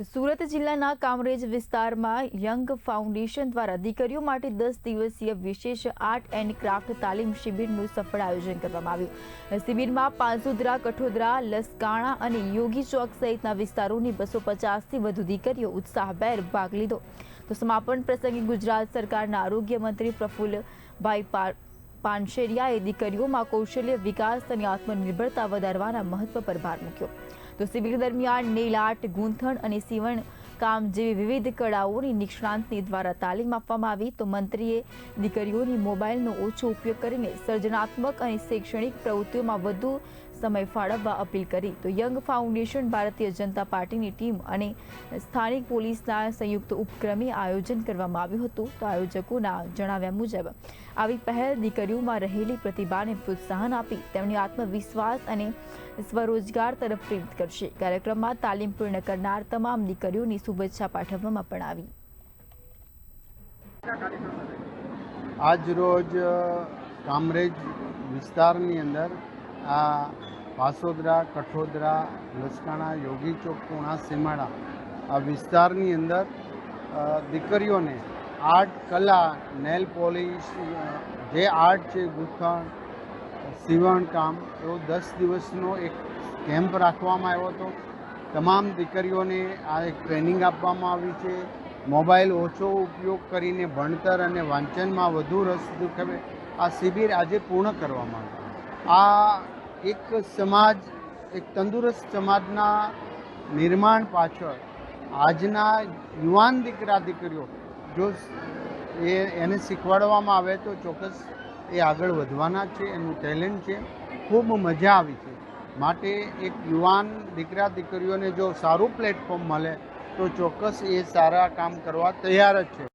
સુરત જિલ્લાના કામરેજ વિસ્તારમાં young foundation દ્વારા દીકરીઓ માટે 10 દિવસીય વિશેષ આર્ટ એન્ડ ક્રાફ્ટ તાલીમ શિબિરનું સફળ આયોજન કરવામાં આવ્યું। શિબિરમાં પાંસોદરા, કઠોદરા, લસકાણા અને યોગી ચોક સહિતના વિસ્તારોની 250થી વધુ દીકરીઓ ઉત્સાહભેર ભાગ લીધો। તો સમાપન પ્રસંગે ગુજરાત સરકારના આરોગ્ય મંત્રી પ્રફુલ્લભાઈ પાનશેરિયાએ દીકરીઓમાં કૌશલ્ય વિકાસ અને આત્મનિર્ભરતા વધારવાના મહત્વ પર ભાર મૂક્યો। તો શિબિર દરમિયાન નેલ આર્ટ, ગૂંથણ અને સીવણ કામ જેવી વિવિધ કળાઓની નિષ્ણાંતની દ્વારા તાલીમ આપવામાં આવી। તો મંત્રીએ દીકરીઓની મોબાઈલનો ઓછો ઉપયોગ કરીને સર્જનાત્મક અને શૈક્ષણિક પ્રવૃત્તિઓમાં વધુ સમય ફાળવવા અપીલ કરી। તો યંગ ફાઉન્ડેશન, ભારતીય જનતા પાર્ટીની ટીમ અને સ્થાનિક પોલીસના સંયુક્ત ઉપક્રમે આયોજન કરવામાં આવ્યું હતું। તો આયોજકોના જણાવ્યા મુજબ આવી પહેલ દીકરીઓમાં રહેલી પ્રતિભાને પ્રોત્સાહન આપી તેમની આત્મવિશ્વાસ અને સ્વરોજગાર તરફ પ્રેરિત કરશે। કાર્યક્રમમાં તાલીમ પૂર્ણ કરનાર તમામ દીકરીઓની શુભેચ્છા પાઠવવામાં પણ આવી। આજ રોજ કામરેજ વિસ્તારની અંદર આ પાસોદરા, કઠોદરા, લસકાણા, યોગી ચોક, પૂણા, સીમાડા આ વિસ્તારની અંદર દીકરીઓને આર્ટ, કલા, નેલ પોલિશ, જે આર્ટ છે, ગૂંથણ, સીવણ કામ, એવો 10 દિવસનો એક કેમ્પ રાખવામાં આવ્યો હતો। તમામ દીકરીઓને આ એક ટ્રેનિંગ આપવામાં આવી છે। મોબાઈલ ઓછો ઉપયોગ કરીને ભણતર અને વાંચનમાં વધુ રસ દાખવે આ શિબિર આજે પૂર્ણ કરવામાં આવી। આ એક સમાજ, એક તંદુરસ્ત સમાજના નિર્માણ પાછળ આજના યુવાન દીકરા દીકરીઓ જો એને શીખવાડવામાં આવે તો ચોક્કસ એ આગળ વધવાના છે, એનું ટેલેન્ટ છે। ખૂબ મજા આવી છે। માટે એક યુવાન દીકરા દીકરીઓને જો સારું પ્લેટફોર્મ મળે તો ચોક્કસ એ સારા કામ કરવા તૈયાર જ છે।